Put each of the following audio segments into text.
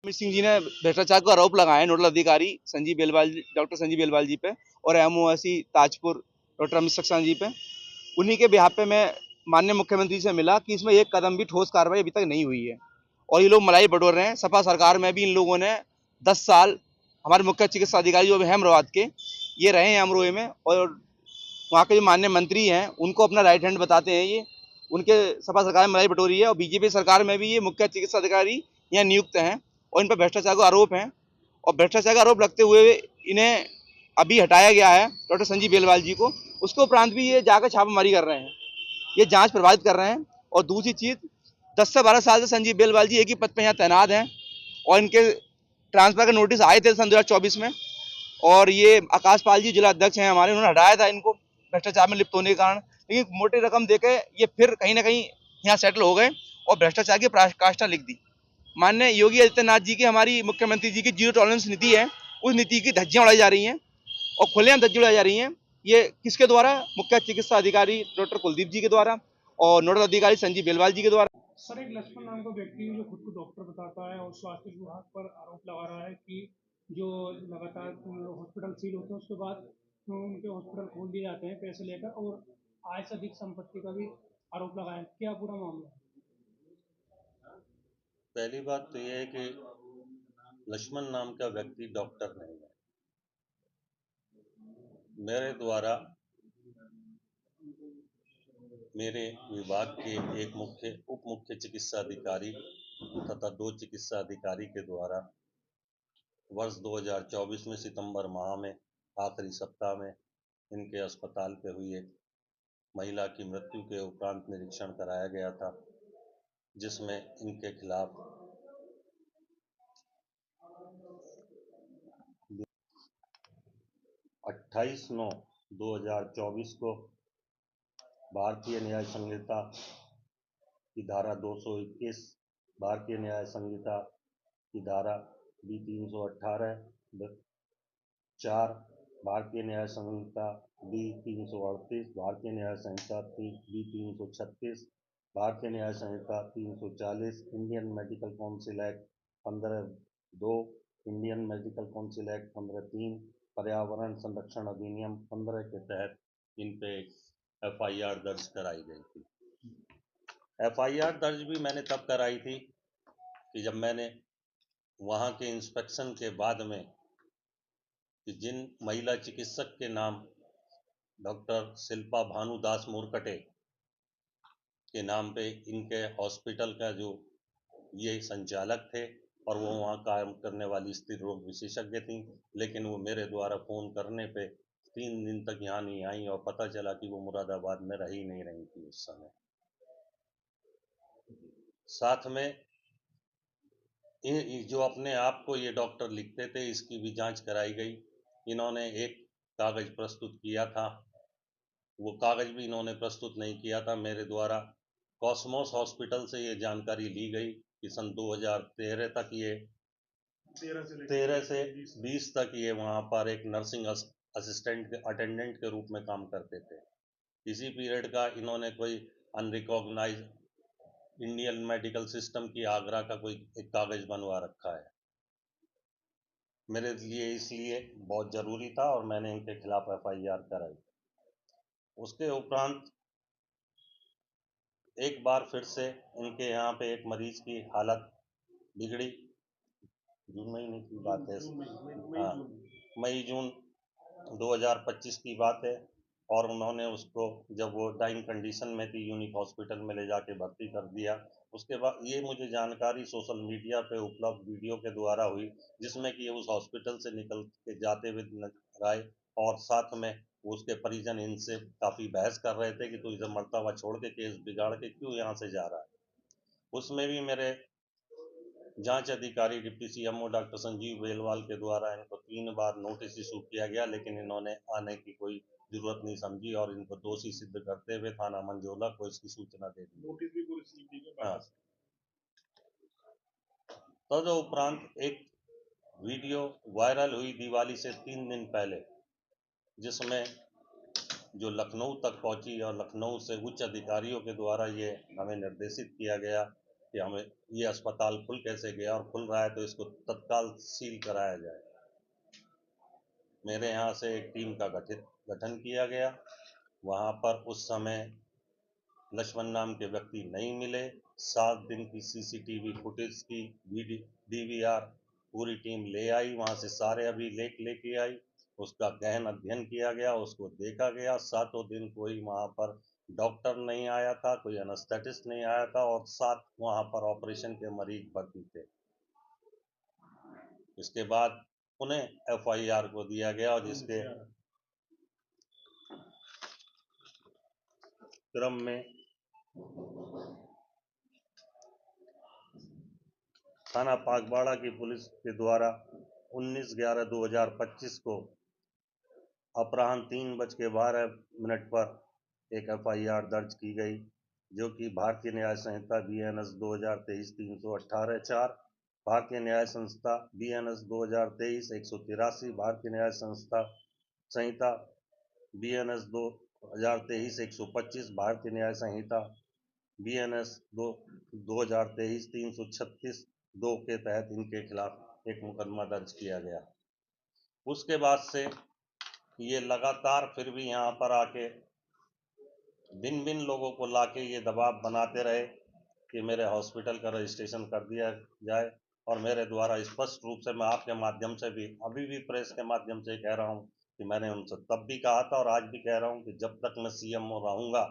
अमित सिंह जी ने भ्रष्टाचार का आरोप लगाए हैं नोडल अधिकारी संजीव बेलवाल डॉक्टर संजीव बेलवाल जी पे और एमओएसी ताजपुर डॉक्टर अमित सक्सेना जी पे। उन्हीं के बिहाफ पे मैं माननीय मुख्यमंत्री से मिला कि इसमें एक कदम भी ठोस कार्रवाई अभी तक नहीं हुई है और ये लोग मलाई बटोर रहे हैं। सपा सरकार में भी इन लोगों ने 10 साल हमारे मुख्य चिकित्सा अधिकारी जो है अमरोहाबाद के, ये रहे हैं अमरोहे में और वहाँ के जो माननीय मंत्री हैं उनको अपना राइट हैंड बताते हैं। ये उनके सपा सरकार में मलाई बटोरी है और बीजेपी सरकार में भी ये मुख्य चिकित्सा अधिकारी यहाँ नियुक्त हैं और इन पर भ्रष्टाचार का आरोप है और भ्रष्टाचार का आरोप लगते हुए इन्हें अभी हटाया गया है डॉक्टर संजीव बेलवाल जी को। उसके उपरांत भी ये जाकर छापामारी कर रहे हैं, ये जांच प्रभावित कर रहे हैं। और दूसरी चीज, 10 से 12 साल से संजीव बेलवाल जी एक ही पद पर यहाँ तैनात हैं और इनके ट्रांसफर के नोटिस आए थे सन 2024 में और ये आकाश पाल जी जिला अध्यक्ष हैं हमारे, उन्होंने हटाया था इनको भ्रष्टाचार में लिप्त होने के कारण। लेकिन मोटी रकम देके ये फिर कहीं ना कहीं यहाँ सेटल हो गए और भ्रष्टाचार की पराकाष्ठा लिख दी। माननीय योगी आदित्यनाथ जी की, हमारी मुख्यमंत्री जी की जीरो टॉलरेंस नीति है, उस नीति की धज्जियां उड़ाई जा रही हैं और खुलेआम धज्जियां उड़ाई जा रही हैं। ये किसके द्वारा? मुख्य चिकित्सा अधिकारी डॉक्टर कुलदीप जी के द्वारा और नोडल अधिकारी संजीव बेलवाल जी के द्वारा। सर, एक लक्ष्मण नाम का व्यक्ति जो खुद को डॉक्टर बताता है और स्वास्थ्य विभाग पर आरोप लगा रहा है कि जो लगातार हॉस्पिटल सील होते हैं उसके बाद उनके हॉस्पिटल खोल दिए जाते हैं पैसे लेकर और आय से अधिक संपत्ति का भी आरोप लगाया है। क्या पूरा मामला है? पहली बात तो यह है कि लक्ष्मण नाम का व्यक्ति डॉक्टर नहीं है। मेरे द्वारा मेरे विभाग के एक उप मुख्य चिकित्सा अधिकारी तथा 2 चिकित्सा अधिकारी के द्वारा वर्ष 2024 में सितंबर माह में आखिरी सप्ताह में इनके अस्पताल पे हुई एक महिला की मृत्यु के उपरांत निरीक्षण कराया गया था, जिसमें इनके खिलाफ 28/9/2024 को भारतीय न्याय संहिता की धारा 221, भारतीय न्याय संहिता की धारा बी 318, 4 भारतीय न्याय संहिता बी 338, भारतीय न्याय संहिता बी 336, भारतीय न्याय संहिता 340, Indian medical council act 15(2), Indian medical council act 15(3), पर्यावरण संरक्षण अधिनियम 15 के तहत इन पे एफआईआर दर्ज कराई गई थी। एफआईआर दर्ज भी मैंने तब कराई थी कि जब मैंने वहाँ के इंस्पेक्शन के बाद में कि जिन महिला चिकित्सक के नाम डॉक्टर शिल्पा भानुदास मुरकटे के नाम पे इनके हॉस्पिटल का जो ये संचालक थे और वो वहाँ काम करने वाली स्त्री रोग विशेषज्ञ थी, लेकिन वो मेरे द्वारा फ़ोन करने पे 3 दिन तक यहाँ नहीं आई और पता चला कि वो मुरादाबाद में रही नहीं रही थी उस समय। साथ में जो अपने आप को ये डॉक्टर लिखते थे, इसकी भी जांच कराई गई। इन्होंने एक कागज़ प्रस्तुत किया था, वो कागज़ भी इन्होंने प्रस्तुत नहीं किया था। मेरे द्वारा कॉस्मोस हॉस्पिटल से ये जानकारी ली गई कि सन 2013 तक ये 13 से 20 तक ये वहाँ पर एक नर्सिंग असिस्टेंट अटेंडेंट के रूप में काम करते थे। इसी पीरियड का इन्होंने कोई अनरिकॉग्नाइज इंडियन मेडिकल सिस्टम की आगरा का कोई एक कागज़ बनवा रखा है। मेरे लिए इसलिए बहुत ज़रूरी था और मैंने इनके खिलाफ एफआईआर कराई। उसके उपरांत एक बार फिर से इनके यहाँ पे एक मरीज की हालत बिगड़ी। जून महीने की बात है, हाँ, मई जून 2025 की बात है। और उन्होंने उसको, जब वो डाइंग कंडीशन में थी, यूनिक हॉस्पिटल में ले जाके भर्ती कर दिया। उसके बाद ये मुझे जानकारी सोशल मीडिया पे उपलब्ध वीडियो के द्वारा हुई, जिसमें कि उस हॉस्पिटल से निकल के जाते हुए नजर आए और साथ में उसके परिजन इनसे काफ़ी बहस कर रहे थे कि तू इधर मरतबा छोड़ के केस बिगाड़ के क्यों यहाँ से जा रहा है। उसमें भी मेरे जांच अधिकारी deputy CMO doctor Sanjeev Belwal के द्वारा इनको 3 बार नोटिस इशू किया गया, लेकिन इन्होंने आने की कोई जरूरत नहीं समझी और इनको दोषी सिद्ध करते हुए थाना मंझोला को इसकी सूचना दे दी। नोटिस भी पूरी, हाँ। तदुपरांत एक वीडियो वायरल हुई दिवाली से 3 दिन पहले, जिसमें जो लखनऊ तक पहुंची और लखनऊ से उच्च अधिकारियों के द्वारा ये हमें निर्देशित किया गया कि हमें ये अस्पताल खुल कैसे गया और खुल रहा है तो इसको तत्काल सील कराया जाए। मेरे यहाँ से एक टीम का गठन किया गया। वहाँ पर उस समय लक्ष्मण नाम के व्यक्ति नहीं मिले। 7 दिन की सीसीटीवी फुटेज की डीवीआर पूरी टीम ले आई, वहाँ से सारे अभिलेख लेके आई, उसका गहन अध्ययन किया गया, उसको देखा गया। 7 दिन कोई वहाँ पर डॉक्टर नहीं आया था, कोई एनेस्थेटिस्ट नहीं आया था और 7 वहाँ पर ऑपरेशन के मरीज भर्ती थे। इसके बाद उन्हें एफआईआर को दिया गया और जिसके क्रम में थाना पागबाड़ा की पुलिस के द्वारा 19/11/2025 को अपराह्न 3:12 पर एक एफआईआर दर्ज की गई, जो कि भारतीय न्याय संहिता BNS 2023 318-4, भारतीय न्याय संहिता BNS 2023 183, भारतीय न्याय संहिता BNS 2023 125, भारतीय न्याय संहिता BNS 2023 336 2 के तहत इनके खिलाफ एक मुकदमा दर्ज किया गया। उसके बाद से ये लगातार फिर भी यहाँ पर आके भिन्न भिन्न लोगों को लाके ये दबाव बनाते रहे कि मेरे हॉस्पिटल का रजिस्ट्रेशन कर दिया जाए, और मेरे द्वारा स्पष्ट रूप से मैं आपके माध्यम से भी अभी भी प्रेस के माध्यम से कह रहा हूँ कि मैंने उनसे तब भी कहा था और आज भी कह रहा हूँ कि जब तक मैं CMO रहूँगा,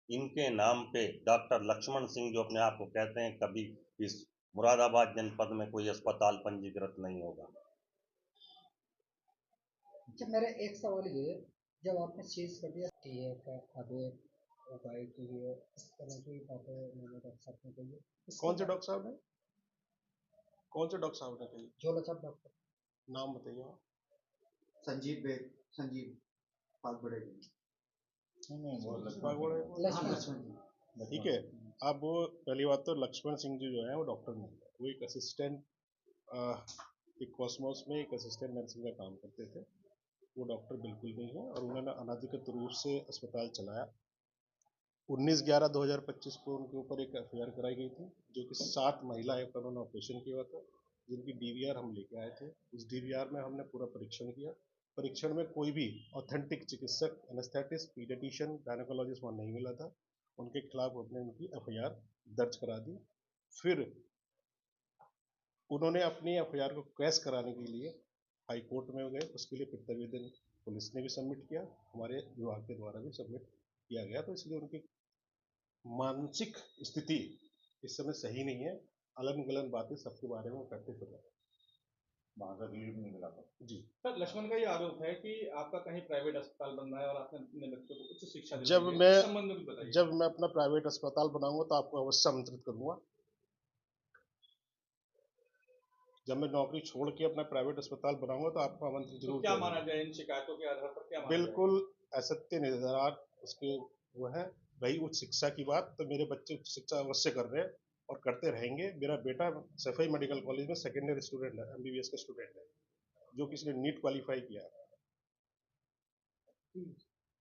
इनके नाम पे डॉक्टर लक्ष्मण सिंह जो अपने आप को कहते हैं, कभी इस मुरादाबाद जनपद में कोई अस्पताल पंजीकृत नहीं होगा। अच्छा, मेरा एक सवाल ये है, जब आपने सीज कर दिया अभी उपाय के लिए इस तरह की बातें मैंने डॉक्टर साहब ने कही है। कौन से डॉक्टर साहब ने कही? झोला साहब डॉक्टर, नाम बताइए आप। संजीव पागबड़े लक्ष्मण जी। ठीक है। अब पहली बात तो लक्ष्मण सिंह जी जो है वो डॉक्टर नहीं है, वो एक असिस्टेंट एक कॉस्मोस में एक असिस्टेंट नर्सिंग का काम करते थे। वो डॉक्टर बिल्कुल नहीं है और उन्होंने अनाधिकृत रूप से अस्पताल चलाया। 19/11/2025 को उनके ऊपर एक एफआईआर कराई गई थी, जो कि 7 महिलाएं पर उन्होंने ऑपरेशन किया था, जिनकी डीवीआर हम लेके आए थे। उस डीवीआर में हमने पूरा परीक्षण किया। परीक्षण में कोई भी ऑथेंटिक चिकित्सक, एनेस्थेटिस्ट, पीडियाट्रिशियन, गायनेकोलॉजिस्ट वहाँ नहीं मिला था। उनके खिलाफ हमने उनकी एफआईआर दर्ज करा दी। फिर उन्होंने अपनी एफआईआर को कैश कराने के लिए हाई कोर्ट में गए। उसके लिए प्रत्यावेदन पुलिस ने भी सबमिट किया, हमारे विभाग के द्वारा भी सबमिट किया गया। तो इसलिए उनकी मानसिक स्थिति इस समय सही नहीं है। अलग गलत बातें सबके बारे में करते फिर रहे, वहाँ का रिलीव नहीं मिला था जी। सर, लक्ष्मण का ये आरोप है कि आपका कहीं प्राइवेट अस्पताल बन रहा है और आपने अपने बच्चों को उच्च शिक्षा जब मैं अपना प्राइवेट अस्पताल बनाऊंगा तो आपको अवश्य आमंत्रित करूंगा। जब मैं नौकरी छोड़ के अपना प्राइवेट अस्पताल बनाऊंगा तो आपको आमंत्रित जरूर क्या माना जाए इन शिकायतों के आधार पर? क्या बिल्कुल असत्य निर्धारण उसके वो है। रही उच्च शिक्षा की बात, तो मेरे बच्चे उच्च शिक्षा अवश्य कर रहे हैं और करते रहेंगे। मेरा बेटा सफाई मेडिकल कॉलेज में सेकेंड ईयर स्टूडेंट है, MBBS का स्टूडेंट है, जो किसी ने नीट क्वालिफाई किया है।